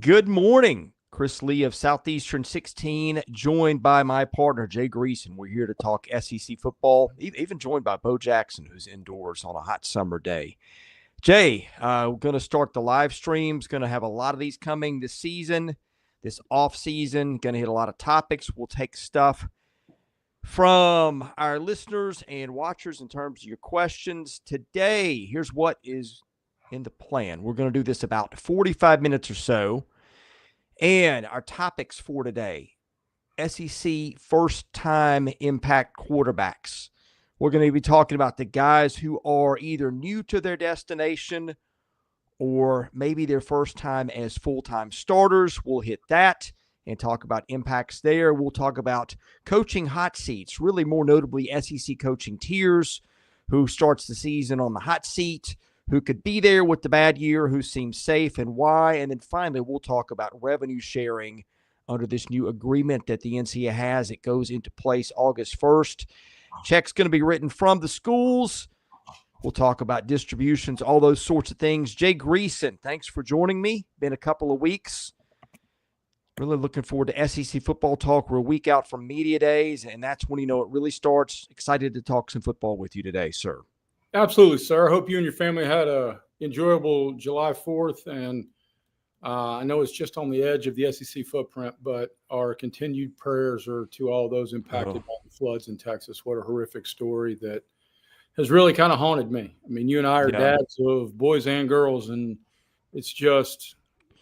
Good morning. Chris Lee of Southeastern 16, joined by my partner, Jay Greeson. We're here to talk SEC football, even joined by Bo Jackson, who's indoors on a hot summer day. Jay, we're going to start the live streams. Going to have a lot of these coming this season, this off season. Going to hit a lot of topics. We'll take stuff from our listeners and watchers in terms of your questions. Today, here's what is in the plan. We're going to do this about 45 minutes or so. And our topics for today, SEC first-time impact quarterbacks. We're going to be talking about the guys who are either new to their destination or maybe their first time as full-time starters. We'll hit that and talk about impacts there. We'll talk about coaching hot seats, really more notably SEC coaching tiers, who starts the season on the hot seat, who could be there with the bad year, who seems safe, and why. And then finally, we'll talk about revenue sharing under this new agreement that the NCAA has. It goes into place August 1st. Check's going to be written from the schools. We'll talk about distributions, all those sorts of things. Jay Greeson, thanks for joining me. Been a couple of weeks. Really looking forward to SEC football talk. We're a week out from media days, and that's when, it really starts. Excited to talk some football with you today, sir. Absolutely, sir. I hope you and your family had a enjoyable July 4th. And I know it's just on the edge of the SEC footprint, but our continued prayers are to all those impacted by the floods in Texas. What a horrific story that has really kind of haunted me. I mean, you and I are dads of boys and girls, and it's just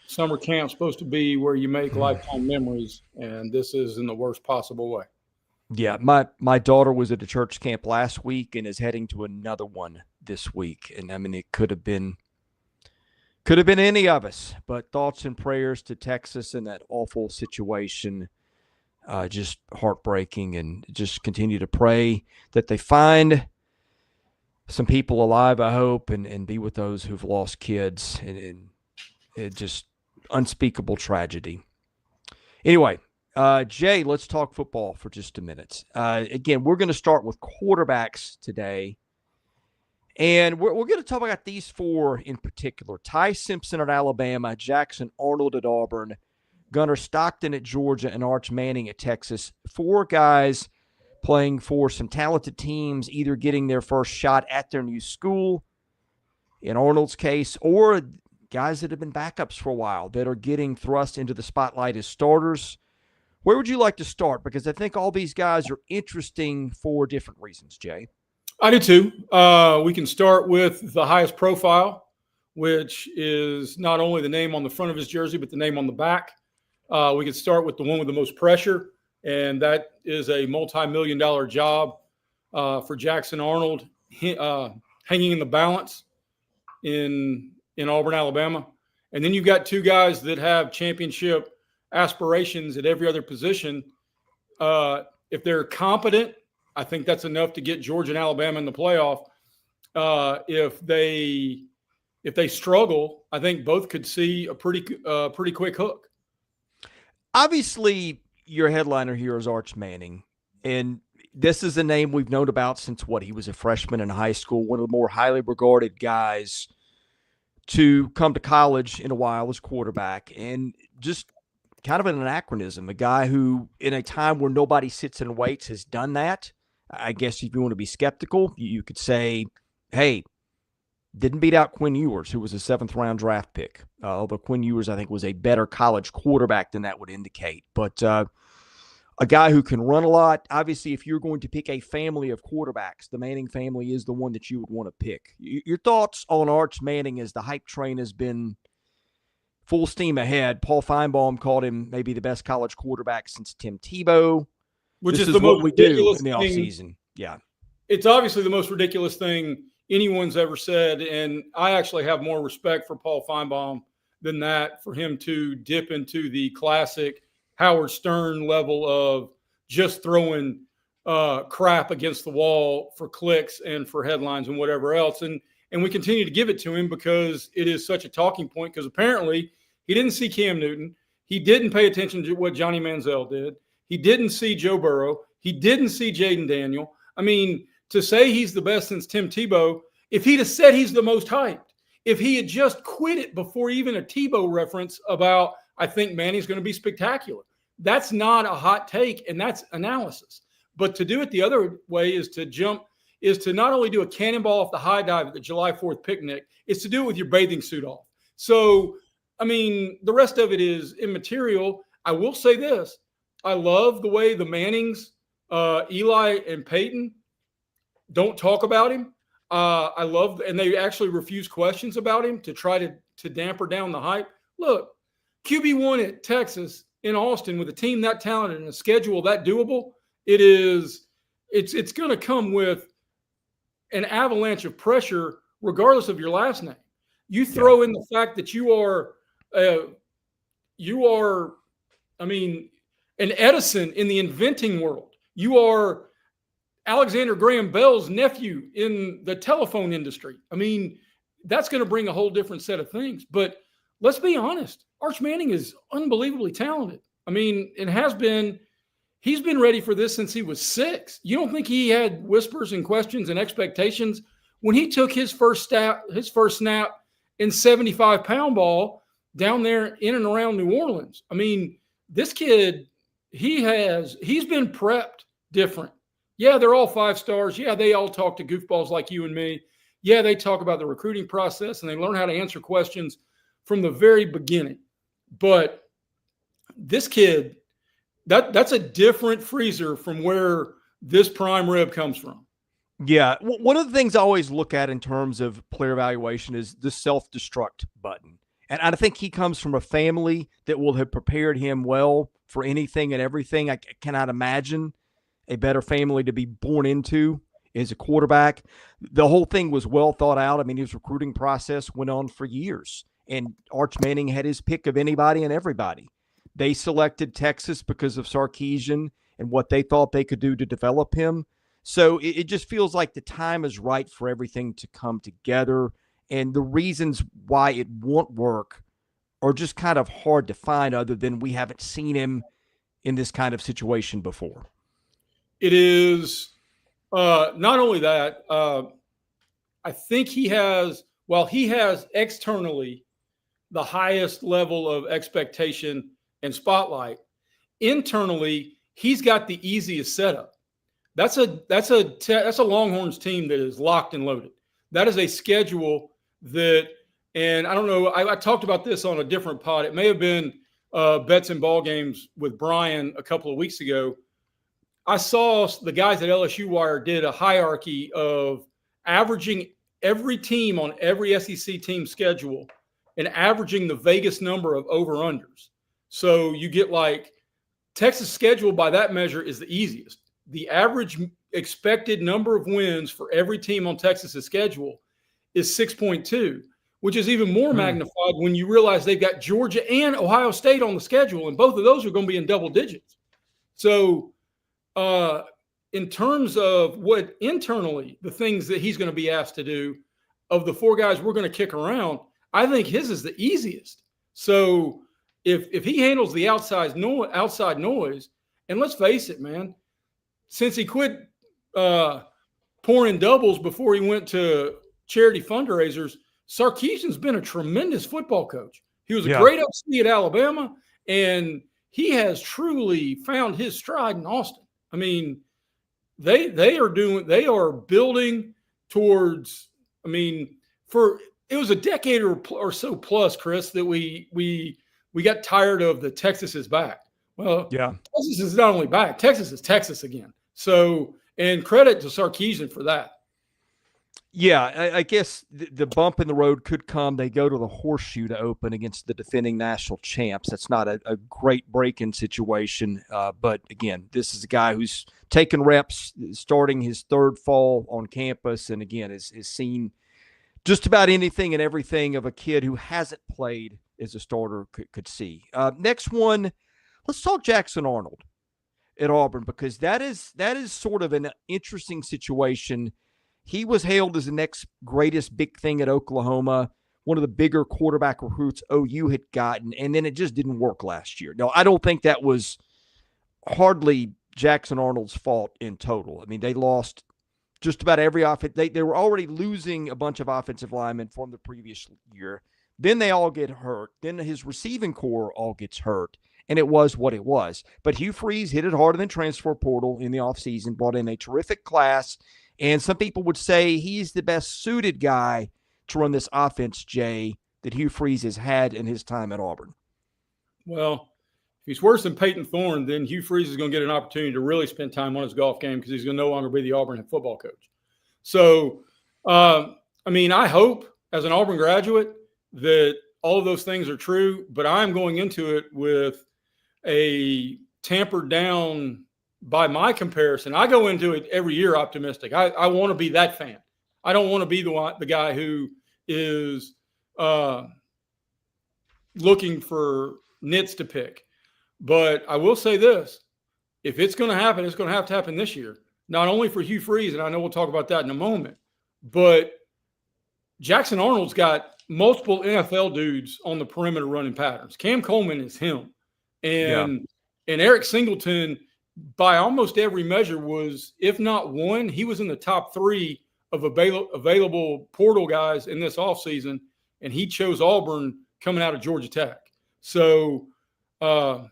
summer camp supposed to be where you make lifetime memories, and this is in the worst possible way. Yeah, my daughter was at a church camp last week and is heading to another one this week. And I mean, it could have been any of us, but thoughts and prayers to Texas in that awful situation. Just heartbreaking, and just continue to pray that they find some people alive, I hope, and be with those who've lost kids, and it just unspeakable tragedy. Anyway, Jay, let's talk football for just a minute. Again, we're going to start with quarterbacks today. And we're going to talk about these four in particular. Ty Simpson at Alabama, Jackson Arnold at Auburn, Gunnar Stockton at Georgia, and Arch Manning at Texas. Four guys playing for some talented teams, either getting their first shot at their new school, in Arnold's case, or guys that have been backups for a while that are getting thrust into the spotlight as starters. Where would you like to start? Because I think all these guys are interesting for different reasons, Jay. I do too. We can start with the highest profile, which is not only the name on the front of his jersey, but the name on the back. We could start with the one with the most pressure, and that is a multi-million-dollar job for Jackson Arnold, hanging in the balance in Auburn, Alabama. And then you've got two guys that have championship aspirations at every other position. If they're competent, I think that's enough to get Georgia and Alabama in the playoff. If they struggle, I think both could see a pretty quick hook. Obviously, your headliner here is Arch Manning, and this is a name we've known about since he was a freshman in high school, one of the more highly regarded guys to come to college in a while as quarterback, and just kind of an anachronism, a guy who in a time where nobody sits and waits has done that. I guess if you want to be skeptical, you could say, hey, didn't beat out Quinn Ewers, who was a 7th-round draft pick, although Quinn Ewers, I think, was a better college quarterback than that would indicate. But a guy who can run a lot. Obviously, if you're going to pick a family of quarterbacks, the Manning family is the one that you would want to pick. Your thoughts on Arch Manning as the hype train has been full steam ahead? Paul Feinbaum called him maybe the best college quarterback since Tim Tebow. Which this is the most what we do ridiculous in the thing. offseason. Yeah. It's obviously the most ridiculous thing anyone's ever said. And I actually have more respect for Paul Feinbaum than that, for him to dip into the classic Howard Stern level of just throwing crap against the wall for clicks and for headlines and whatever else. And we continue to give it to him because it is such a talking point, because apparently he didn't see Cam Newton. He didn't pay attention to what Johnny Manziel did. He didn't see Joe Burrow. He didn't see Jaden Daniel. I mean, to say he's the best since Tim Tebow, if he'd have said he's the most hyped, if he had just quit it before even a Tebow reference about, I think Manning's going to be spectacular. That's not a hot take, and that's analysis. But to do it the other way is to not only do a cannonball off the high dive at the July 4th picnic, it's to do it with your bathing suit off. So, I mean, the rest of it is immaterial. I will say this. I love the way the Mannings, Eli and Peyton, don't talk about him. I love, and they actually refuse questions about him to try to damper down the hype. Look, QB1 at Texas in Austin with a team that talented and a schedule that doable, it's going to come with an avalanche of pressure regardless of your last name. You throw in the fact that you are, I mean, an Edison in the inventing world. You are Alexander Graham Bell's nephew in the telephone industry. I mean, that's going to bring a whole different set of things. But let's be honest, Arch Manning is unbelievably talented. I mean, it has been. He's been ready for this since he was 6. You don't think he had whispers and questions and expectations when he took his first snap in 75-pound ball down there in and around New Orleans? I mean, this kid, he's been prepped different. Yeah, they're all 5 stars. Yeah, they all talk to goofballs like you and me. Yeah, they talk about the recruiting process and they learn how to answer questions from the very beginning. But this kid, that's a different freezer from where this prime rib comes from. Yeah. One of the things I always look at in terms of player evaluation is the self-destruct button. And I think he comes from a family that will have prepared him well for anything and everything. I cannot imagine a better family to be born into as a quarterback. The whole thing was well thought out. I mean, his recruiting process went on for years, and Arch Manning had his pick of anybody and everybody. They selected Texas because of Sarkisian and what they thought they could do to develop him. So it just feels like the time is right for everything to come together. And the reasons why it won't work are just kind of hard to find other than we haven't seen him in this kind of situation before. It is not only that, I think he has externally the highest level of expectation and spotlight, internally, he's got the easiest setup. That's a Longhorns team that is locked and loaded. That is a schedule that, and I don't know, I talked about this on a different pod. It may have been Bets and Ball Games with Brian a couple of weeks ago. I saw the guys at LSU Wire did a hierarchy of averaging every team on every SEC team schedule and averaging the Vegas number of over-unders. So you get like Texas schedule by that measure is the easiest. The average expected number of wins for every team on Texas's schedule is 6.2, which is even more magnified when you realize they've got Georgia and Ohio State on the schedule, and both of those are going to be in double digits. So in terms of what internally, the things that he's going to be asked to do, of the 4 guys we're going to kick around, I think his is the easiest. So if he handles the outside noise, and let's face it, man, since he quit pouring doubles before he went to charity fundraisers, Sarkisian's been a tremendous football coach. He was a great OC at Alabama, and he has truly found his stride in Austin. I mean, they are building towards. I mean, it was a decade or so plus, Chris, that we got tired of the Texas is back. Well, Texas is not only back, Texas is Texas again. So, and credit to Sarkisian for that. Yeah, I guess the bump in the road could come. They go to the Horseshoe to open against the defending national champs. That's not a great break-in situation. But, again, this is a guy who's taken reps, starting his 3rd fall on campus, and, again, is seen just about anything and everything of a kid who hasn't played as a starter could see. Next one, let's talk Jackson Arnold at Auburn, because that is sort of an interesting situation. He was hailed as the next greatest big thing at Oklahoma, one of the bigger quarterback recruits OU had gotten, and then it just didn't work last year. No, I don't think that was hardly Jackson Arnold's fault in total. I mean, they lost just about every offense. They were already losing a bunch of offensive linemen from the previous year. Then they all get hurt. Then his receiving core all gets hurt. And it was what it was. But Hugh Freeze hit it harder than transfer portal in the offseason, brought in a terrific class. And some people would say he's the best suited guy to run this offense, Jay, that Hugh Freeze has had in his time at Auburn. Well, if he's worse than Peyton Thorne, then Hugh Freeze is going to get an opportunity to really spend time on his golf game because he's going to no longer be the Auburn football coach. So, I hope as an Auburn graduate that all of those things are true, but I'm going into it with a tampered down, by my comparison. I go into it every year optimistic. I want to be that fan. I don't want to be the guy who is looking for nits to pick. But I will say this. If it's going to happen, it's going to have to happen this year. Not only for Hugh Freeze, and I know we'll talk about that in a moment, but Jackson Arnold's got multiple NFL dudes on the perimeter running patterns. Cam Coleman is him. And Eric Singleton, by almost every measure, was, if not one, he was in the top 3 of available portal guys in this offseason, and he chose Auburn coming out of Georgia Tech. So, the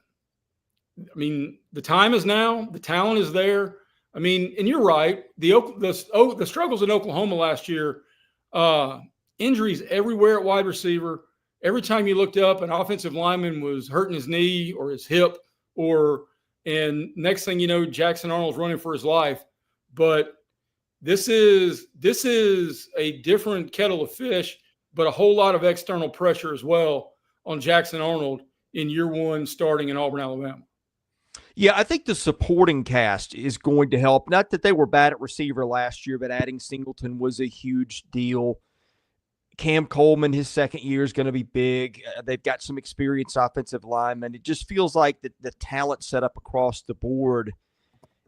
time is now. The talent is there. And you're right. The struggles in Oklahoma last year, injuries everywhere at wide receiver. Every time you looked up, an offensive lineman was hurting his knee or his hip, and next thing you know, Jackson Arnold's running for his life. But this is a different kettle of fish, but a whole lot of external pressure as well on Jackson Arnold in year one starting in Auburn, Alabama. Yeah, I think the supporting cast is going to help. Not that they were bad at receiver last year, but adding Singleton was a huge deal. Cam Coleman, his second year, is going to be big. They've got some experienced offensive linemen. It just feels like the talent set up across the board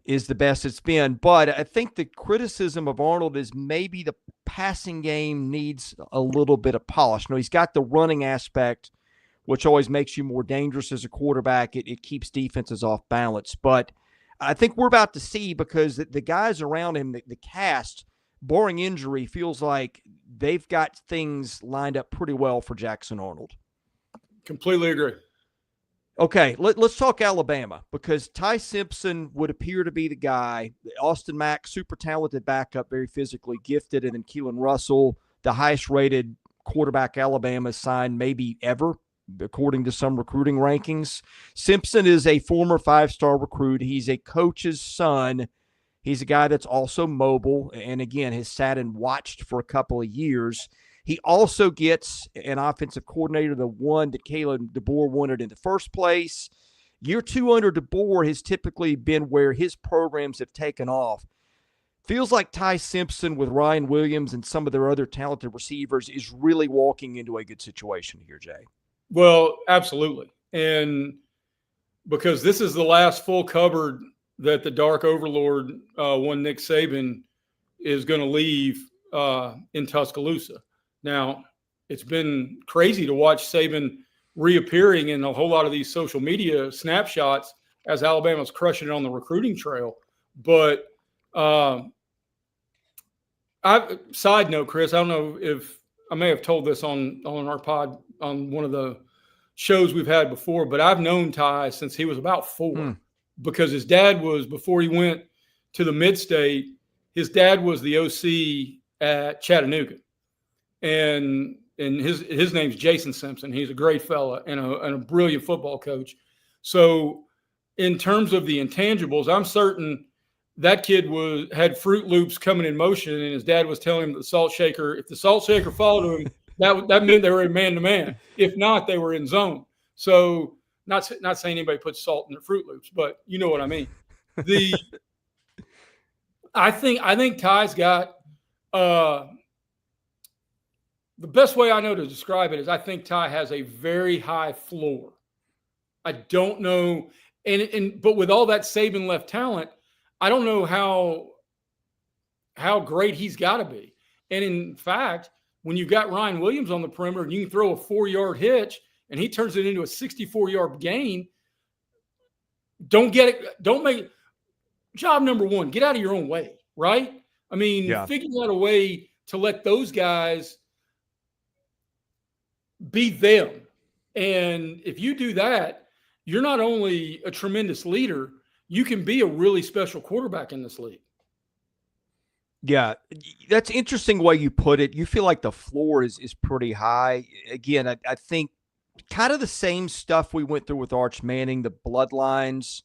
is the best it's been. But I think the criticism of Arnold is maybe the passing game needs a little bit of polish. He's got the running aspect, which always makes you more dangerous as a quarterback. It keeps defenses off balance. But I think we're about to see, because the guys around him, the cast, barring injury, feels like they've got things lined up pretty well for Jackson Arnold. Completely agree. Okay, let's talk Alabama, because Ty Simpson would appear to be the guy. Austin Mack, super talented backup, very physically gifted, and then Keelan Russell, the highest-rated quarterback Alabama signed maybe ever, according to some recruiting rankings. Simpson is a former 5-star recruit. He's a coach's son. He's a guy that's also mobile, and again, has sat and watched for a couple of years. He also gets an offensive coordinator, the one that Kalen DeBoer wanted in the first place. Year 2 under DeBoer has typically been where his programs have taken off. Feels like Ty Simpson with Ryan Williams and some of their other talented receivers is really walking into a good situation here, Jay. Well, absolutely. And because this is the last full cupboard that the Dark Overlord, one Nick Saban, is going to leave in Tuscaloosa. Now, it's been crazy to watch Saban reappearing in a whole lot of these social media snapshots as Alabama's crushing it on the recruiting trail. But side note, Chris, I don't know if I may have told this on our pod on one of the shows we've had before, but I've known Ty since he was about 4 because his dad was, before he went to the Mid-State, his dad was the OC at Chattanooga. And his name's Jason Simpson. He's a great fella and a brilliant football coach. So in terms of the intangibles, I'm certain that kid had Fruit Loops coming in motion, and his dad was telling him that if the salt shaker followed him, that meant they were in man-to-man. If not, they were in zone. So not saying anybody puts salt in their Fruit Loops, but you know what I mean. I think Ty's got the best way I know to describe it is I think Ty has a very high floor. I don't know, but with all that Saban left talent, I don't know how great he's got to be. And in fact, when you've got Ryan Williams on the perimeter and you can throw a 4-yard hitch and he turns it into a 64-yard gain, don't make job number 1, get out of your own way, right? Figure out a way to let those guys be them. And if you do that, you're not only a tremendous leader, you can be a really special quarterback in this league. Yeah, that's interesting way you put it. You feel like the floor is pretty high. Again, I think kind of the same stuff we went through with Arch Manning, the bloodlines,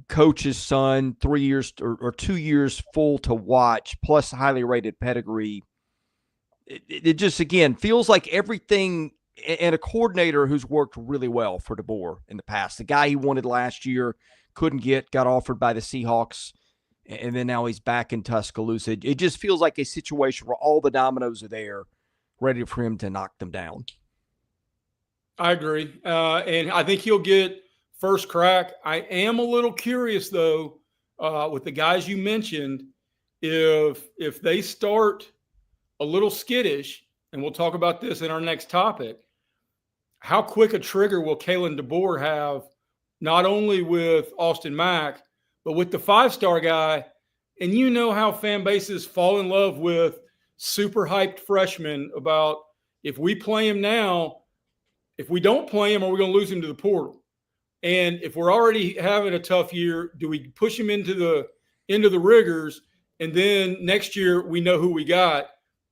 coach's son, 3 years or 2 years full to watch, plus highly rated pedigree. It just, again, feels like everything, and a coordinator who's worked really well for DeBoer in the past. The guy he wanted last year, got offered by the Seahawks, and then now he's back in Tuscaloosa. It just feels like a situation where all the dominoes are there, ready for him to knock them down. I agree. And I think he'll get first crack. I am a little curious, though, with the guys you mentioned, if they start a little skittish, and we'll talk about this in our next topic, how quick a trigger will Kalen DeBoer have, not only with Austin Mack, but with the 5-star guy? And you know how fan bases fall in love with super hyped freshmen about, if we play him now, if we don't play him, are we going to lose him to the portal? And if we're already having a tough year, do we push him into the rigors? And then next year we know who we got,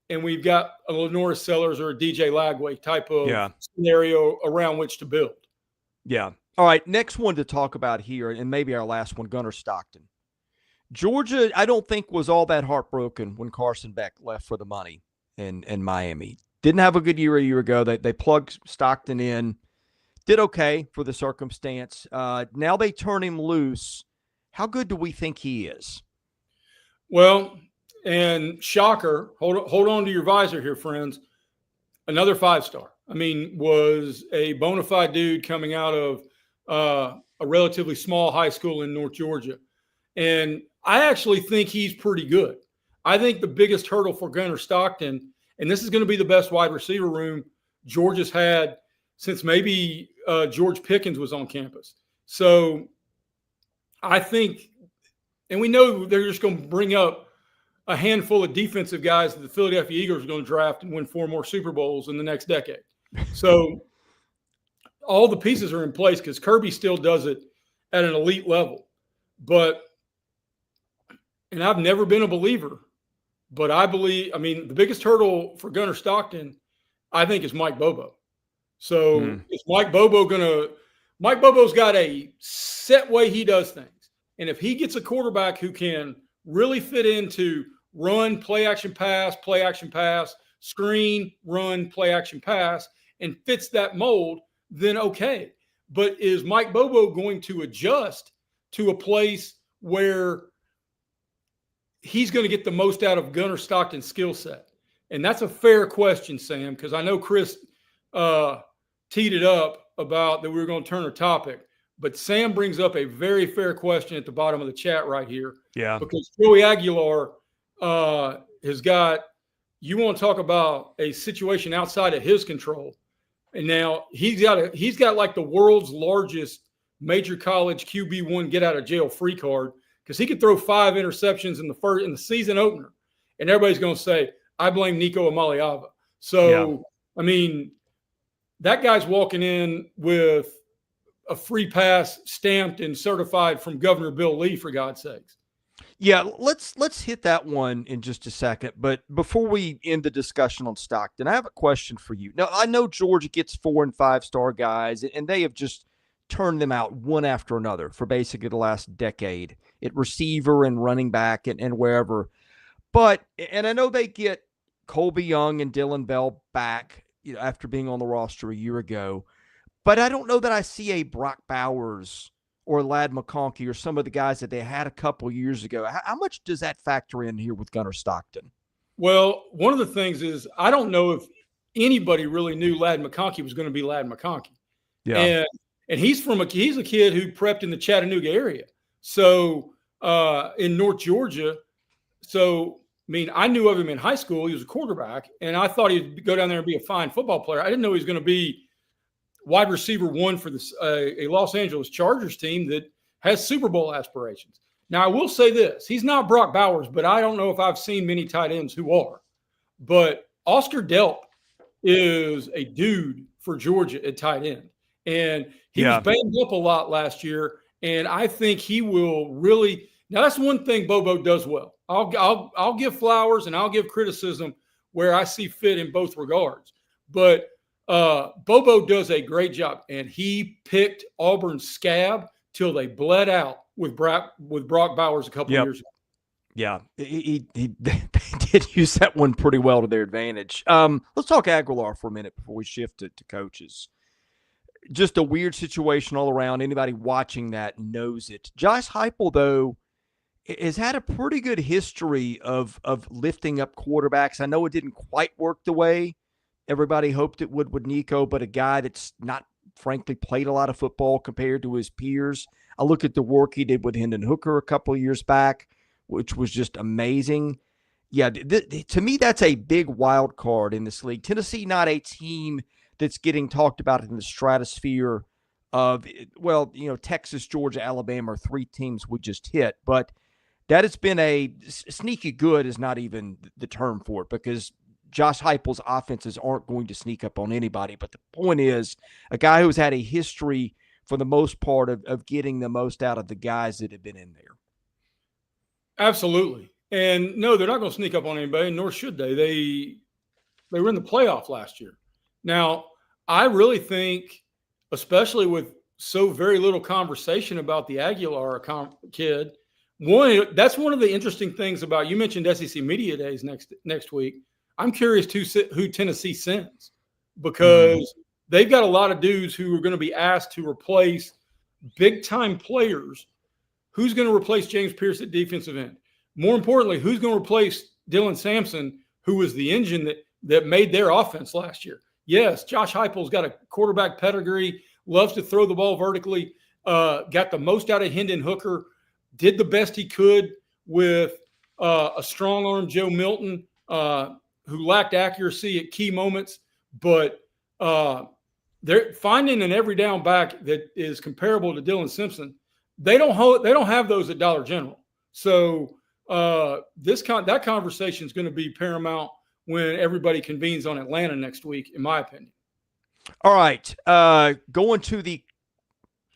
and we've got a Lenora Sellers or a DJ Lagway type of scenario around which to build. Yeah. All right, next one to talk about here, and maybe our last one, Gunnar Stockton. Georgia, I don't think, was all that heartbroken when Carson Beck left for the money in Miami. Didn't have a good year a year ago. They plugged Stockton in, did okay for the circumstance. Now they turn him loose. How good do we think he is? Well, and shocker, hold on to your visor here, friends. Another 5-star. I mean, was a bona fide dude coming out of a relatively small high school in North Georgia. And I actually think he's pretty good. I think the biggest hurdle for Gunnar Stockton, and this is going to be the best wide receiver room Georgia's had since maybe George Pickens was on campus. So I think, and we know they're just going to bring up a handful of defensive guys that the Philadelphia Eagles are going to draft and win 4 more Super Bowls in the next decade. So all the pieces are in place because Kirby still does it at an elite level. But, and I've never been a believer, but I believe, I mean, the biggest hurdle for Gunnar Stockton, I think, is Mike Bobo. So is Mike Bobo's got a set way he does things. And if he gets a quarterback who can really fit into run, play action pass, screen, run, play action pass, and fits that mold, then okay. But is Mike Bobo going to adjust to a place where he's going to get the most out of Gunnar Stockton's skill set? And that's a fair question, Sam, because I know Chris teed it up about that we were going to turn a topic. But Sam brings up a very fair question at the bottom of the chat right here. Yeah. Because Joey Aguilar has got, you want to talk about a situation outside of his control. And now he's got like the world's largest major college QB1 get out of jail free card, because he could throw 5 interceptions in the season opener. And everybody's going to say, I blame Nico Amaliava. So, I mean, that guy's walking in with a free pass stamped and certified from Governor Bill Lee, for God's sakes. Yeah, let's hit that one in just a second. But before we end the discussion on Stockton, I have a question for you. Now, I know Georgia gets 4- and 5-star guys, and they have just turned them out one after another for basically the last decade at receiver and running back and wherever. But, and I know they get Colby Young and Dylan Bell back, after being on the roster a year ago. But I don't know that I see a Brock Bowers or Ladd McConkey or some of the guys that they had a couple years ago. How much does that factor in here with Gunnar Stockton? Well, one of the things is, I don't know if anybody really knew Ladd McConkey was going to be Ladd McConkey. Yeah. And he's a kid who prepped in the Chattanooga area. So in North Georgia. So, I mean, I knew of him in high school. He was a quarterback, and I thought he'd go down there and be a fine football player. I didn't know he was going to be wide receiver 1 for a Los Angeles Chargers team that has Super Bowl aspirations. Now, I will say this. He's not Brock Bowers, but I don't know if I've seen many tight ends who are. But Oscar Delp is a dude for Georgia at tight end. And he was banged up a lot last year. And I think he will really – now, that's one thing Bobo does well. I'll give flowers and I'll give criticism where I see fit in both regards. But Bobo does a great job. And he picked Auburn's scab till they bled out with Brock Bowers a couple of years ago. Yeah, he did use that one pretty well to their advantage. Let's talk Aguilar for a minute before we shift to coaches. Just a weird situation all around. Anybody watching that knows it. Josh Heupel, though, has had a pretty good history of lifting up quarterbacks. I know it didn't quite work the way everybody hoped it would with Nico, but a guy that's not, frankly, played a lot of football compared to his peers. I look at the work he did with Hendon Hooker a couple of years back, which was just amazing. Yeah, to me, that's a big wild card in this league. Tennessee, not a team that's getting talked about in the stratosphere of, well, Texas, Georgia, Alabama are three teams we just hit. But that has been a sneaky good is not even the term for it, because Josh Heupel's offenses aren't going to sneak up on anybody. But the point is, a guy who's had a history for the most part of getting the most out of the guys that have been in there. Absolutely. And no, they're not going to sneak up on anybody, nor should they. They were in the playoff last year. Now, I really think, especially with so very little conversation about the Aguilar kid, that's one of the interesting things about, you mentioned SEC Media Days next week. I'm curious who Tennessee sends, because they've got a lot of dudes who are going to be asked to replace big-time players. Who's going to replace James Pierce at defensive end? More importantly, who's going to replace Dylan Sampson, who was the engine that made their offense last year? Yes, Josh Heupel's got a quarterback pedigree, loves to throw the ball vertically, got the most out of Hendon Hooker, did the best he could with a strong-arm Joe Milton, who lacked accuracy at key moments. But they're finding an every down back that is comparable to Dylan Simpson. They don't have those at Dollar General. So that conversation is going to be paramount when everybody convenes on Atlanta next week, in my opinion. All right. Going to the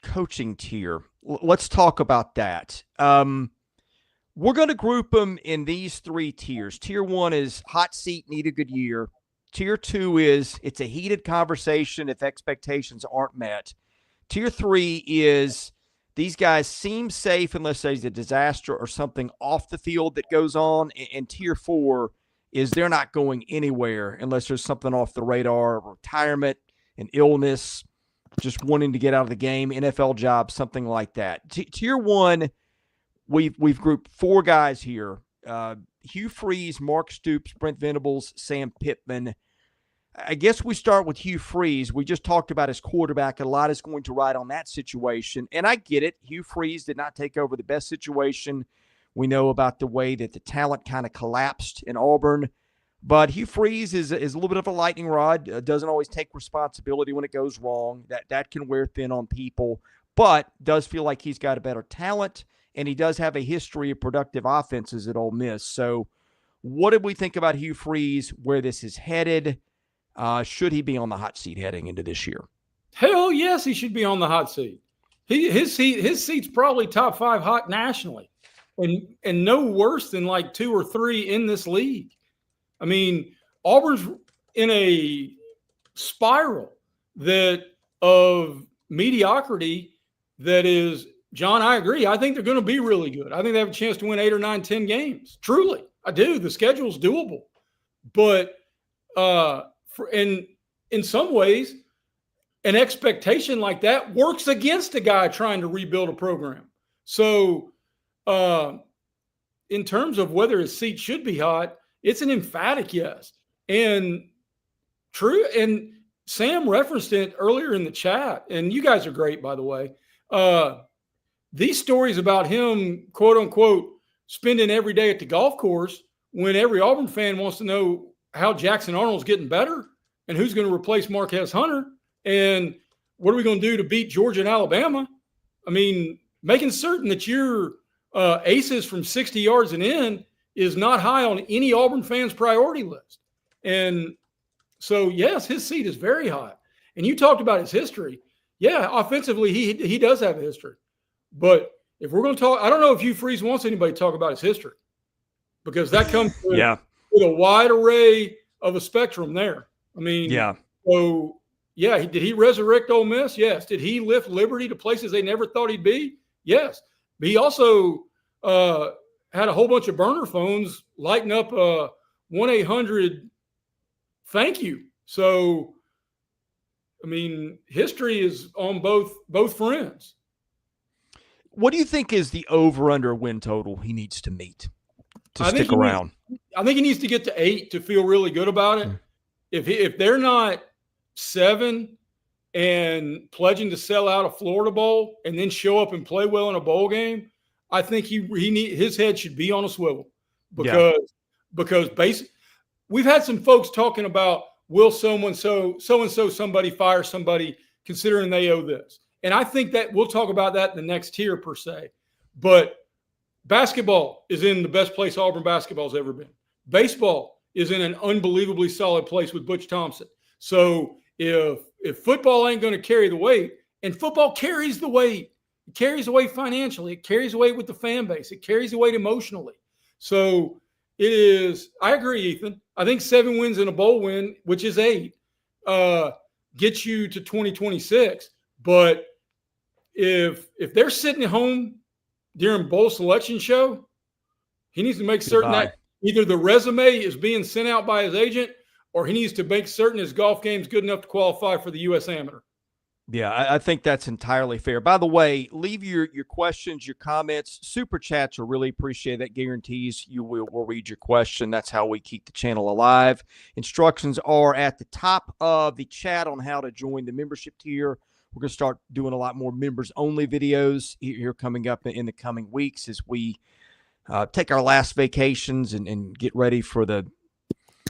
coaching tier. Let's talk about that. We're going to group them in these three tiers. Tier 1 is hot seat, need a good year. Tier 2 is it's a heated conversation if expectations aren't met. Tier 3 is these guys seem safe unless there's a disaster or something off the field that goes on. And Tier 4 is they're not going anywhere unless there's something off the radar, retirement, an illness, just wanting to get out of the game, NFL job, something like that. Tier 1, we've grouped four guys here. Hugh Freeze, Mark Stoops, Brent Venables, Sam Pittman. I guess we start with Hugh Freeze. We just talked about his quarterback. A lot is going to ride on that situation. And I get it. Hugh Freeze did not take over the best situation. We know about the way that the talent kind of collapsed in Auburn. But Hugh Freeze is a little bit of a lightning rod, doesn't always take responsibility when it goes wrong. That can wear thin on people, but does feel like he's got a better talent, and he does have a history of productive offenses at Ole Miss. So what did we think about Hugh Freeze, where this is headed? Should he be on the hot seat heading into this year? Hell yes, he should be on the hot seat. His seat's probably top 5 hot nationally, and no worse than like 2 or 3 in this league. I mean, Auburn's in a spiral of mediocrity that is, John, I agree. I think they're going to be really good. I think they have a chance to win 8 or 9, 10 games. Truly, I do. The schedule's doable. But in some ways, an expectation like that works against a guy trying to rebuild a program. So in terms of whether his seat should be hot, it's an emphatic yes. And true. And Sam referenced it earlier in the chat, and you guys are great, by the way. These stories about him, quote unquote, spending every day at the golf course when every Auburn fan wants to know how Jackson Arnold's getting better and who's going to replace Marquez Hunter and what are we going to do to beat Georgia and Alabama. I mean, making certain that your aces from 60 yards and in is not high on any Auburn fan's priority list. And So yes, his seat is very hot. And you talked about his history. Yeah, offensively, he does have a history. But if we're going to talk, I don't know if Hugh Freeze wants anybody to talk about his history, because that comes with, Yeah. with a wide array of a spectrum there. I mean, Yeah. so yeah, did he resurrect Ole Miss? Yes. Did he lift Liberty to places they never thought he'd be? Yes. But he also had a whole bunch of burner phones lighting up 1-800 thank you. So, I mean, history is on both friends. What do you think is the over-under win total he needs to meet to stick around? I think he needs to get to 8 to feel really good about it. If they're not 7 and pledging to sell out a Florida Bowl and then show up and play well in a bowl game, I think his head should be on a swivel, because we've had some folks talking about, will so-and-so somebody fire somebody considering they owe this. And I think that we'll talk about that in the next tier per se. But basketball is in the best place Auburn basketball's ever been. Baseball is in an unbelievably solid place with Butch Thompson. So if football ain't going to carry the weight, and football carries the weight, it carries the weight financially, it carries the weight with the fan base, it carries the weight emotionally. So it is, I agree, Ethan. I think 7 wins and a bowl win, which is 8, gets you to 2026. But if they're sitting at home during bowl selection show, he needs to make certain that either the resume is being sent out by his agent, or he needs to make certain his golf game's good enough to qualify for the U.S. Amateur. Yeah, I think that's entirely fair. By the way, leave your questions, your comments. Super chats are really appreciated. That guarantees we'll read your question. That's how we keep the channel alive. Instructions are at the top of the chat on how to join the membership tier. We're going to start doing a lot more members-only videos here coming up in the coming weeks as we take our last vacations and get ready for the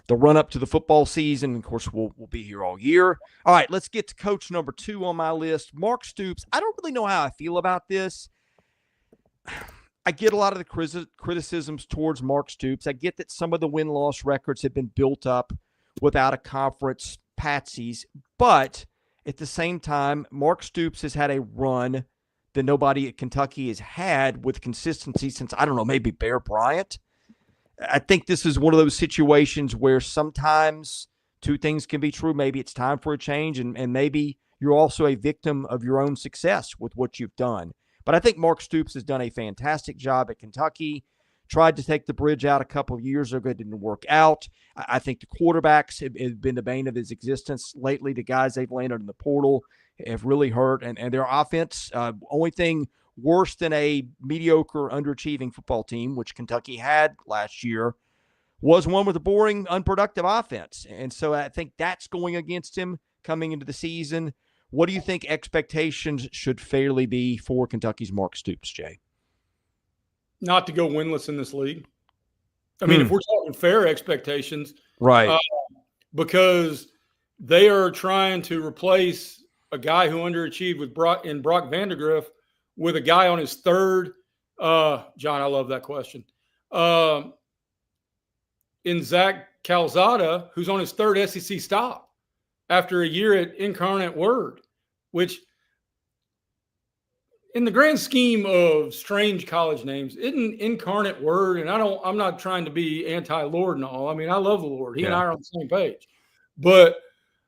run-up to the football season. Of course, we'll be here all year. All right, let's get to coach number 2 on my list, Mark Stoops. I don't really know how I feel about this. I get a lot of the criticisms towards Mark Stoops. I get that some of the win-loss records have been built up without a conference patsies, but at the same time, Mark Stoops has had a run that nobody at Kentucky has had with consistency since, I don't know, maybe Bear Bryant. I think this is one of those situations where sometimes two things can be true. Maybe it's time for a change, and maybe you're also a victim of your own success with what you've done. But I think Mark Stoops has done a fantastic job at Kentucky. Tried to take the bridge out a couple of years ago. It didn't work out. I think the quarterbacks have been the bane of his existence lately. The guys they've landed in the portal have really hurt. And their offense, only thing worse than a mediocre, underachieving football team, which Kentucky had last year, was one with a boring, unproductive offense. And so I think that's going against him coming into the season. What do you think expectations should fairly be for Kentucky's Mark Stoops, Jay? Not to go winless in this league. I mean, if we're talking fair expectations, right? Because they are trying to replace a guy who underachieved with Brock Vandegrift with a guy on his third. John, I love that question. In Zach Calzada, who's on his third SEC stop after a year at Incarnate Word, which, in the grand scheme of strange college names, isn't Incarnate Word. And I'm not trying to be anti-Lord and all. I mean, I love the Lord. He and I are on the same page. But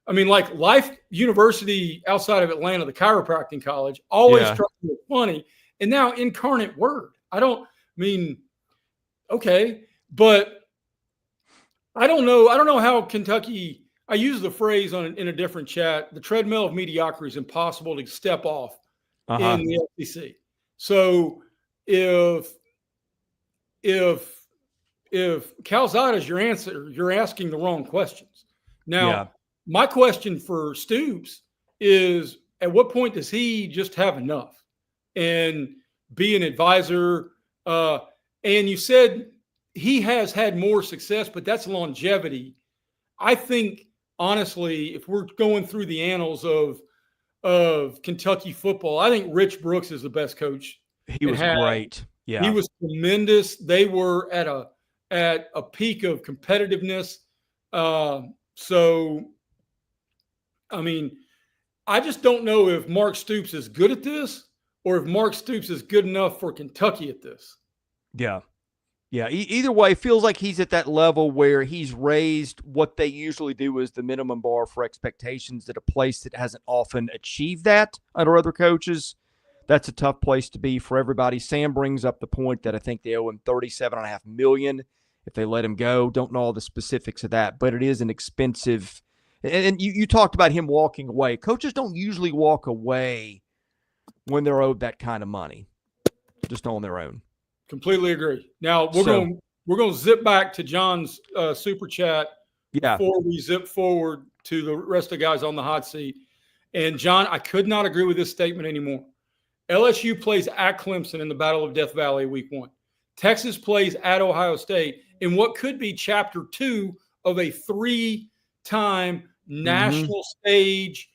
I mean, like Life University outside of Atlanta, the chiropractic college, always struck me as funny. And now Incarnate Word. Okay. But I don't know how Kentucky, I use the phrase in a different chat, the treadmill of mediocrity is impossible to step off in the SEC. So if Calzada is your answer, you're asking the wrong questions. Now, my question for Stoops is, at what point does he just have enough and be an advisor? And you said he has had more success, but that's longevity. I think, honestly, if we're going through the annals of Kentucky football, I think Rich Brooks is the best coach. He was great. Yeah, he was tremendous. They were at a peak of competitiveness. So, I mean, I just don't know if Mark Stoops is good at this or if Mark Stoops is good enough for Kentucky at this. Yeah. Yeah, either way, it feels like he's at that level where he's raised what they usually do as the minimum bar for expectations at a place that hasn't often achieved that under other coaches. That's a tough place to be for everybody. Sam brings up the point that I think they owe him $37.5 million if they let him go. Don't know all the specifics of that, but it is an expensive. And you talked about him walking away. Coaches don't usually walk away when they're owed that kind of money, just on their own. Completely agree. Now we're going to zip back to John's super chat before we zip forward to the rest of the guys on the hot seat. And John, I could not agree with this statement anymore. LSU plays at Clemson in the Battle of Death Valley week 1. Texas plays at Ohio State in what could be chapter 2 of a 3-time national stage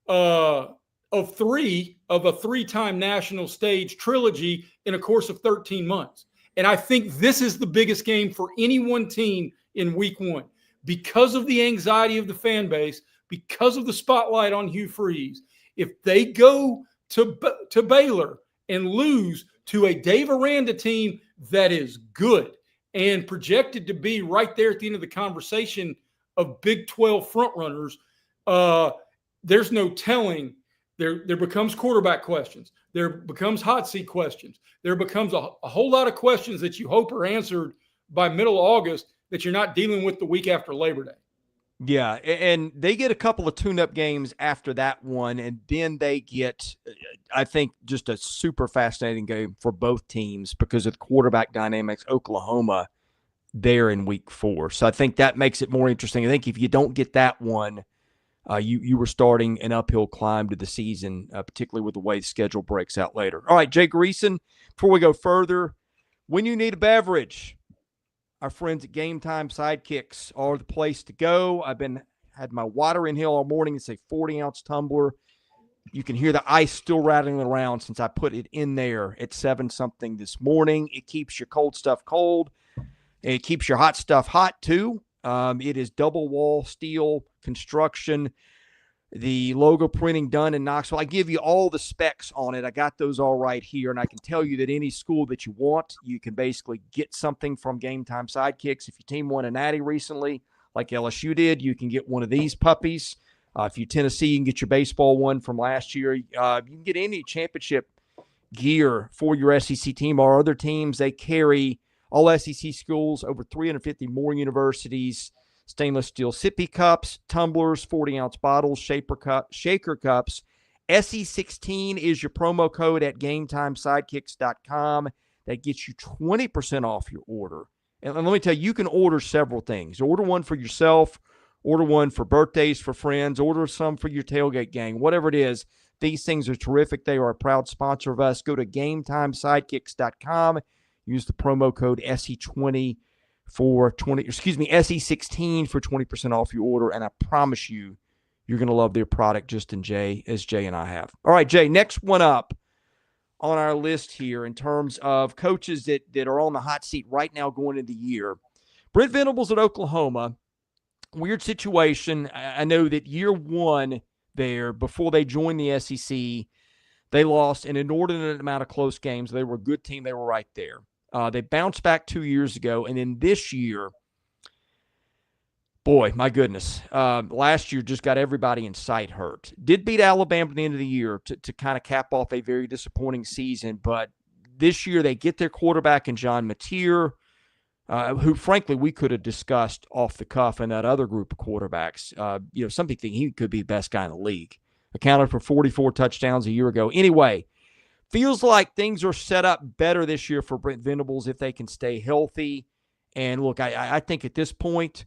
of a 3-time national stage trilogy in a course of 13 months. And I think this is the biggest game for any one team in week 1 because of the anxiety of the fan base, because of the spotlight on Hugh Freeze. If they go to Baylor and lose to a Dave Aranda team that is good and projected to be right there at the end of the conversation of Big 12 frontrunners, there's no telling. There becomes quarterback questions. There becomes hot seat questions. There becomes a whole lot of questions that you hope are answered by middle of August that you're not dealing with the week after Labor Day. Yeah, and they get a couple of tune-up games after that one, and then they get, I think, just a super fascinating game for both teams because of the quarterback dynamics. Oklahoma there in week 4. So I think that makes it more interesting. I think if you don't get that one, you were starting an uphill climb to the season, particularly with the way the schedule breaks out later. All right, Jay Greeson, before we go further, when you need a beverage, our friends at GameTime Sidekicks are the place to go. I've had my water in here all morning. It's a 40-ounce tumbler. You can hear the ice still rattling around since I put it in there at 7-something this morning. It keeps your cold stuff cold. It keeps your hot stuff hot, too. It is double wall steel construction. The logo printing done in Knoxville. I give you all the specs on it. I got those all right here, and I can tell you that any school that you want, you can basically get something from GameTime Sidekicks. If your team won a natty recently, like LSU did, you can get one of these puppies. If you're Tennessee, you can get your baseball one from last year. You can get any championship gear for your SEC team or other teams. They carry all SEC schools, over 350 more universities, stainless steel sippy cups, tumblers, 40-ounce bottles, shaker cups. SE16 is your promo code at GameTimeSidekicks.com. That gets you 20% off your order. And let me tell you, you can order several things. Order one for yourself, order one for birthdays for friends, order some for your tailgate gang, whatever it is. These things are terrific. They are a proud sponsor of us. Go to GameTimeSidekicks.com. Use the promo code SE16 for 20% off your order, and I promise you, you're going to love their product just as Jay and I have. All right, Jay, next one up on our list here in terms of coaches that are on the hot seat right now going into the year. Brent Venables at Oklahoma, weird situation. I know that year 1 there, before they joined the SEC, they lost an inordinate amount of close games. They were a good team. They were right there. They bounced back 2 years ago, and then this year, boy, my goodness, last year just got everybody in sight hurt. Did beat Alabama at the end of the year to kind of cap off a very disappointing season, but this year they get their quarterback in John Mateer, who, frankly, we could have discussed off the cuff in that other group of quarterbacks. Some people think he could be the best guy in the league. Accounted for 44 touchdowns a year ago. Anyway, feels like things are set up better this year for Brent Venables if they can stay healthy. And look, I think at this point,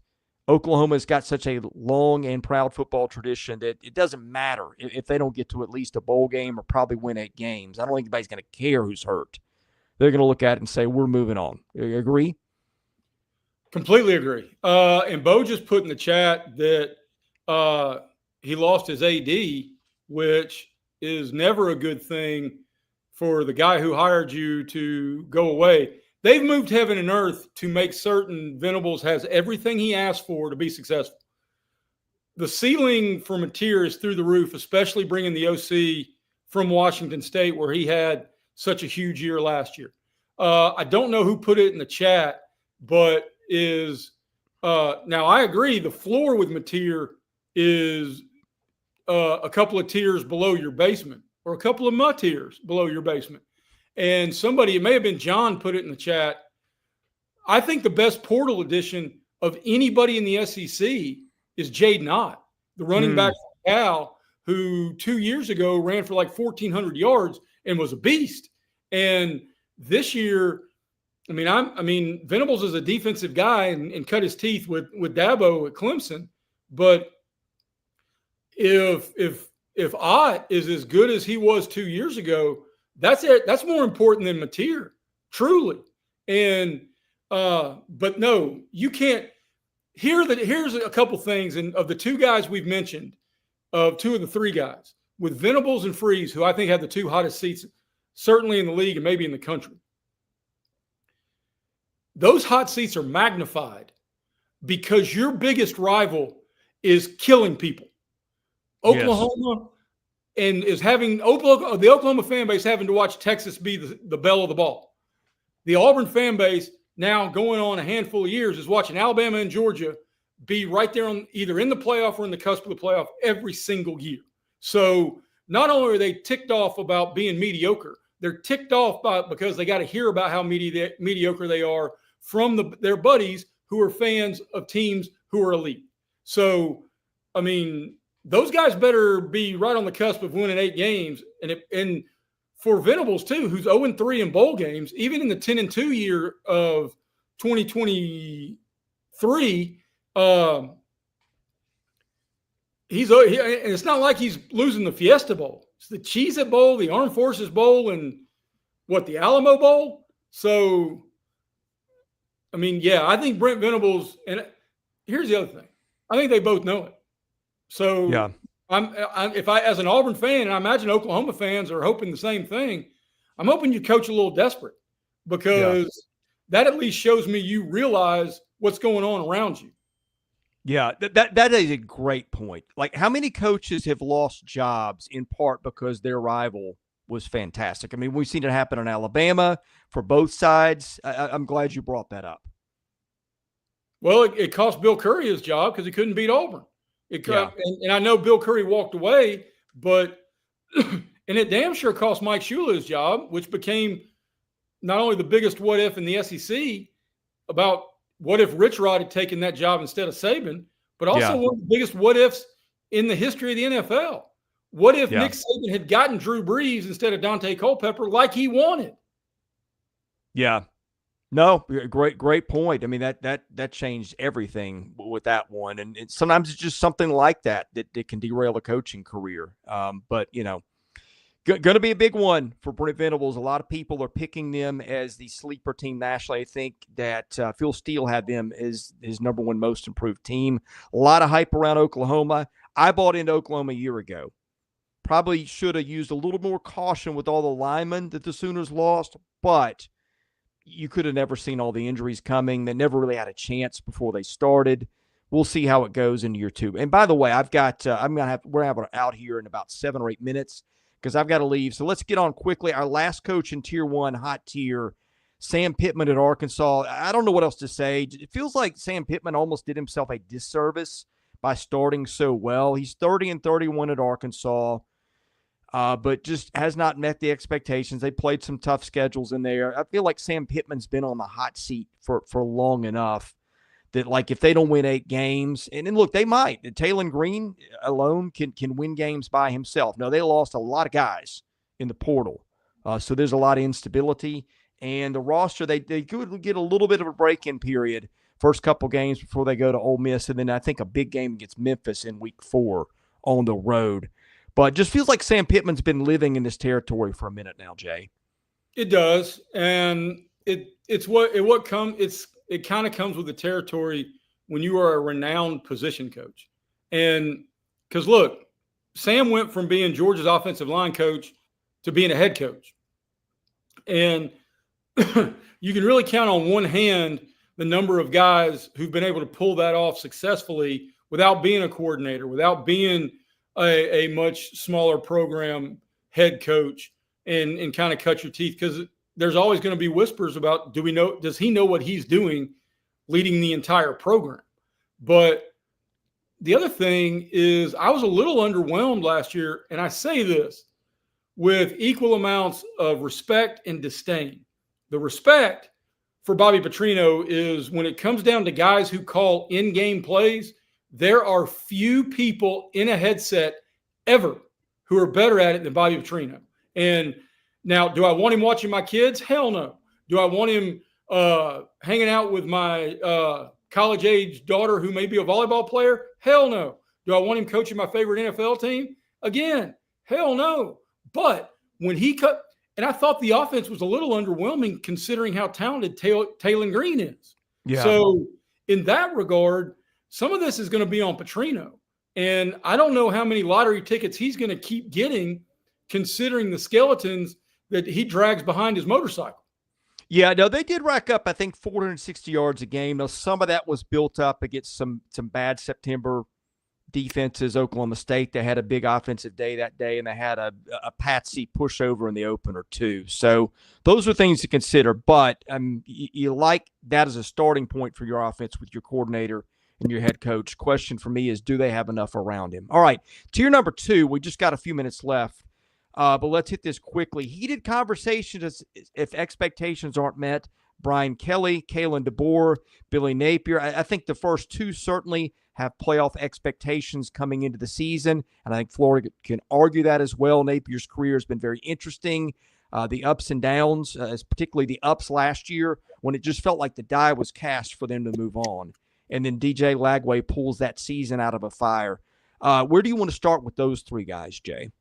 Oklahoma's got such a long and proud football tradition that it doesn't matter if they don't get to at least a bowl game or probably win 8 games. I don't think anybody's going to care who's hurt. They're going to look at it and say, we're moving on. You agree? Completely agree. And Bo just put in the chat that he lost his AD, which is never a good thing for the guy who hired you to go away. They've moved heaven and earth to make certain Venables has everything he asked for to be successful. the ceiling for Mateer is through the roof, especially bringing the OC from Washington State, where he had such a huge year last year. I don't know who put it in the chat, but now I agree. The floor with Mateer is a couple of tiers below your basement, or a couple of tiers below your basement. And somebody, it may have been John, put it in the chat. I think the best portal addition of anybody in the SEC is Jaden Ott, the running back from Cal, who 2 years ago ran for like 1,400 yards and was a beast. And this year, I mean, Venables is a defensive guy and cut his teeth with Dabo at Clemson. But if Ott is as good as he was 2 years ago, that's more important than Mateer, truly. And but no, you can't. Here's a couple things, and of the two guys we've mentioned, of two of the three guys, with Venables and Freeze, who I think have the two hottest seats, certainly in the league and maybe in the country. Those hot seats are magnified because your biggest rival is killing people. Oklahoma, and is having the Oklahoma fan base having to watch Texas be the belle of the ball. The Auburn fan base, now going on a handful of years, is watching Alabama and Georgia be right there on either in the playoff or in the cusp of the playoff every single year. So not only are they ticked off about being mediocre, they're ticked off because they got to hear about how mediocre they are from their buddies who are fans of teams who are elite. So, I mean, those guys better be right on the cusp of winning 8 games. And for Venables, too, who's 0-3 in bowl games, even in the 10-2 year of 2023, and it's not like he's losing the Fiesta Bowl. It's the Cheez-It Bowl, the Armed Forces Bowl, and the Alamo Bowl. So, I mean, yeah, I think Brent Venables, and here's the other thing. I think they both know it. So yeah. If I, as an Auburn fan, and I imagine Oklahoma fans are hoping the same thing, I'm hoping you coach a little desperate, because that at least shows me you realize what's going on around you. Yeah, that is a great point. Like, how many coaches have lost jobs in part because their rival was fantastic? I mean, we've seen it happen in Alabama for both sides. I'm glad you brought that up. Well, it cost Bill Curry his job because he couldn't beat Auburn. And I know Bill Curry walked away, but and it damn sure cost Mike Shula his job, which became not only the biggest what if in the SEC about what if Rich Rod had taken that job instead of Saban, but also one of the biggest what ifs in the history of the NFL. What if Nick Saban had gotten Drew Brees instead of Dante Culpepper like he wanted? Yeah. No, great point. I mean, that changed everything with that one. And sometimes it's just something like that can derail a coaching career. But, you know, going to be a big one for Brent Venables. A lot of people are picking them as the sleeper team nationally. I think that Phil Steele had them as his number one most improved team. A lot of hype around Oklahoma. I bought into Oklahoma a year ago. Probably should have used a little more caution with all the linemen that the Sooners lost, but you could have never seen all the injuries coming. They never really had a chance before they started. We'll see how it goes in year 2. And by the way, I've got we're having out here in about 7 or 8 minutes because I've got to leave. So let's get on quickly. Our last coach in Tier 1, hot tier, Sam Pittman at Arkansas. I don't know what else to say. It feels like Sam Pittman almost did himself a disservice by starting so well. He's 30-31 at Arkansas. But just has not met the expectations. They played some tough schedules in there. I feel like Sam Pittman's been on the hot seat for long enough that, like, if they don't win 8 games, and then look, they might. Taylon Green alone can win games by himself. No, they lost a lot of guys in the portal. So there's a lot of instability. And the roster, they could get a little bit of a break-in period first couple games before they go to Ole Miss. And then I think a big game against Memphis in week 4 on the road. But just feels like Sam Pittman's been living in this territory for a minute now, Jay. It does, and it kind of comes with the territory when you are a renowned position coach. And because look, Sam went from being Georgia's offensive line coach to being a head coach, and you can really count on one hand the number of guys who've been able to pull that off successfully without being a coordinator, without being a much smaller program head coach, and kind of cut your teeth, because there's always going to be whispers about, does he know what he's doing leading the entire program? But the other thing is, I was a little underwhelmed last year, and I say this with equal amounts of respect and disdain. The respect for Bobby Petrino is, when it comes down to guys who call in-game plays, there are few people in a headset ever who are better at it than Bobby Petrino. And now, do I want him watching my kids? Hell no. Do I want him hanging out with my college-age daughter who may be a volleyball player? Hell no. Do I want him coaching my favorite NFL team? Again, hell no. But when he cut, and I thought the offense was a little underwhelming considering how talented Taylon Green is. Yeah. So in that regard, some of this is going to be on Petrino. And I don't know how many lottery tickets he's going to keep getting, considering the skeletons that he drags behind his motorcycle. Yeah, no, they did rack up, I think, 460 yards a game. Now, some of that was built up against some bad September defenses. Oklahoma State, they had a big offensive day that day, and they had a patsy pushover in the opener too. So those are things to consider. But you like that as a starting point for your offense with your coordinator and your head coach. Question for me is, do they have enough around him? All right, tier number 2, we just got a few minutes left, but let's hit this quickly. Heated conversations if expectations aren't met. Brian Kelly, Kalen DeBoer, Billy Napier. I think the first two certainly have playoff expectations coming into the season, and I think Florida can argue that as well. Napier's career has been very interesting. The ups and downs, particularly the ups last year when it just felt like the die was cast for them to move on. And then DJ Lagway pulls that season out of a fire. Where do you want to start with those three guys, Jay?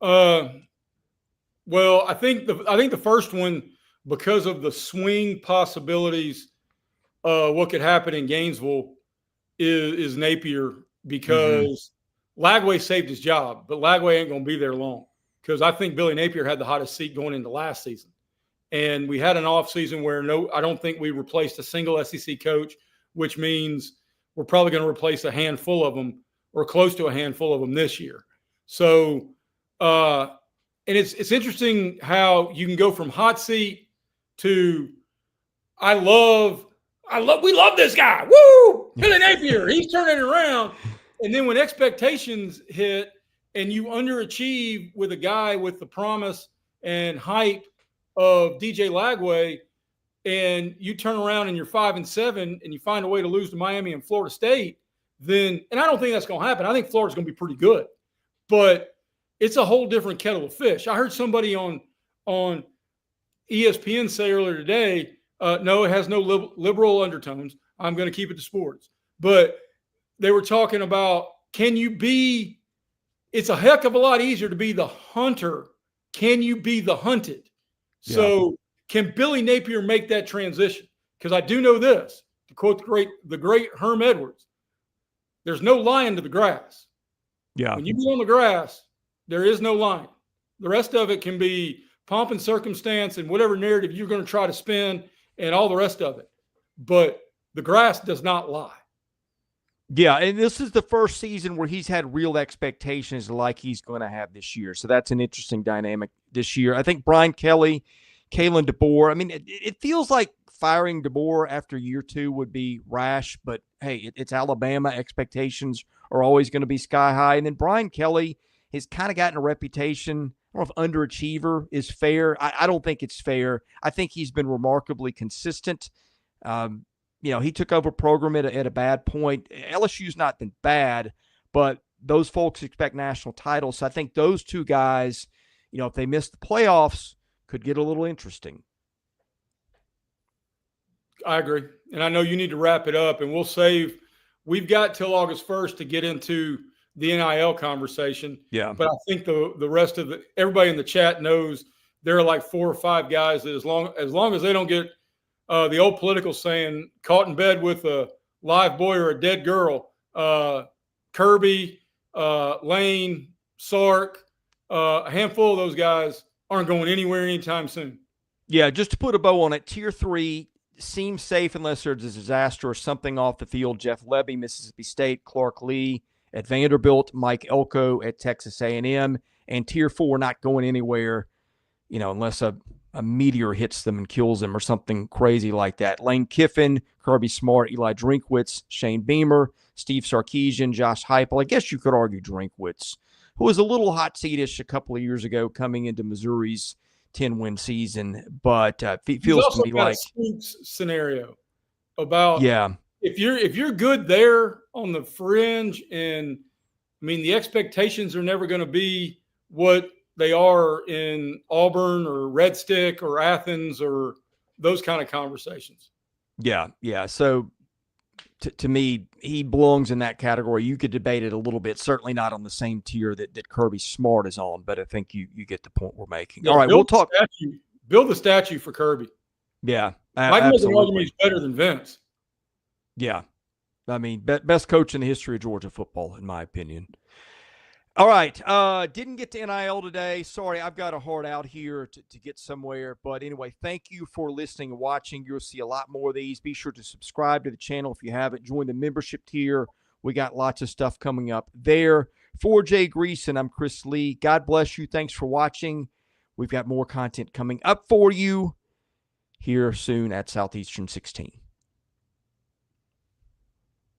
Well, I think the first one, because of the swing possibilities, what could happen in Gainesville, is Napier, because Lagway saved his job, but Lagway ain't going to be there long, because I think Billy Napier had the hottest seat going into last season. And we had an off season where I don't think we replaced a single SEC coach, which means we're probably going to replace a handful of them, or close to a handful of them, this year. So, and it's interesting how you can go from hot seat to we love this guy. Woo! Billy Napier, he's turning it around. And then when expectations hit and you underachieve with a guy with the promise and hype of DJ Lagway, and you turn around and you're 5-7 and you find a way to lose to Miami and Florida State, and I don't think that's going to happen. I think Florida's going to be pretty good, but it's a whole different kettle of fish. I heard somebody on ESPN say earlier today, no, it has no liberal undertones. I'm going to keep it to sports. But they were talking about, it's a heck of a lot easier to be the hunter. Can you be the hunted? Yeah. So can Billy Napier make that transition? Because I do know this, to quote the great Herm Edwards, there's no lion to the grass. Yeah. When you get on the grass, there is no lion. The rest of it can be pomp and circumstance and whatever narrative you're going to try to spin and all the rest of it. But the grass does not lie. Yeah, and this is the first season where he's had real expectations like he's going to have this year. So that's an interesting dynamic this year. I think Brian Kelly, Kalen DeBoer, I mean, it feels like firing DeBoer after year 2 would be rash, but hey, it's Alabama. Expectations are always going to be sky high. And then Brian Kelly has kind of gotten a reputation. I don't know if underachiever is fair. I don't think it's fair. I think he's been remarkably consistent. He took over a program at a bad point. LSU's not been bad, but those folks expect national titles. So I think those two guys, if they miss the playoffs, could get a little interesting. I agree. And I know you need to wrap it up, and we've got till August 1st to get into the NIL conversation. Yeah. But I think the rest of everybody in the chat knows there are like 4 or 5 guys that as long as they don't get the old political saying, caught in bed with a live boy or a dead girl, Kirby, Lane, Sark, a handful of those guys aren't going anywhere anytime soon. Yeah, just to put a bow on it, tier 3, seems safe unless there's a disaster or something off the field. Jeff Levy, Mississippi State, Clark Lee at Vanderbilt, Mike Elko at Texas A&M, and Tier 4 not going anywhere, unless a meteor hits them and kills them or something crazy like that. Lane Kiffin, Kirby Smart, Eli Drinkwitz, Shane Beamer, Steve Sarkisian, Josh Heupel. I guess you could argue Drinkwitz, who was a little hot seatish a couple of years ago coming into Missouri's 10-win season, but feels to me like a scenario about yeah. If you're good there on the fringe, and I mean the expectations are never going to be what they are in Auburn or Red Stick or Athens or those kind of conversations. Yeah. So to me, he belongs in that category. You could debate it a little bit. Certainly not on the same tier that Kirby Smart is on, but I think you get the point we're making. Yeah, all right, we'll talk. Build the statue for Kirby. Yeah, absolutely. He's better than Vince. Yeah. I mean, best coach in the history of Georgia football, in my opinion. All right. Didn't get to NIL today. Sorry, I've got a heart out here to get somewhere. But anyway, thank you for listening and watching. You'll see a lot more of these. Be sure to subscribe to the channel if you haven't. Join the membership tier. We got lots of stuff coming up there. For Jay Greeson, I'm Chris Lee. God bless you. Thanks for watching. We've got more content coming up for you here soon at Southeastern 16.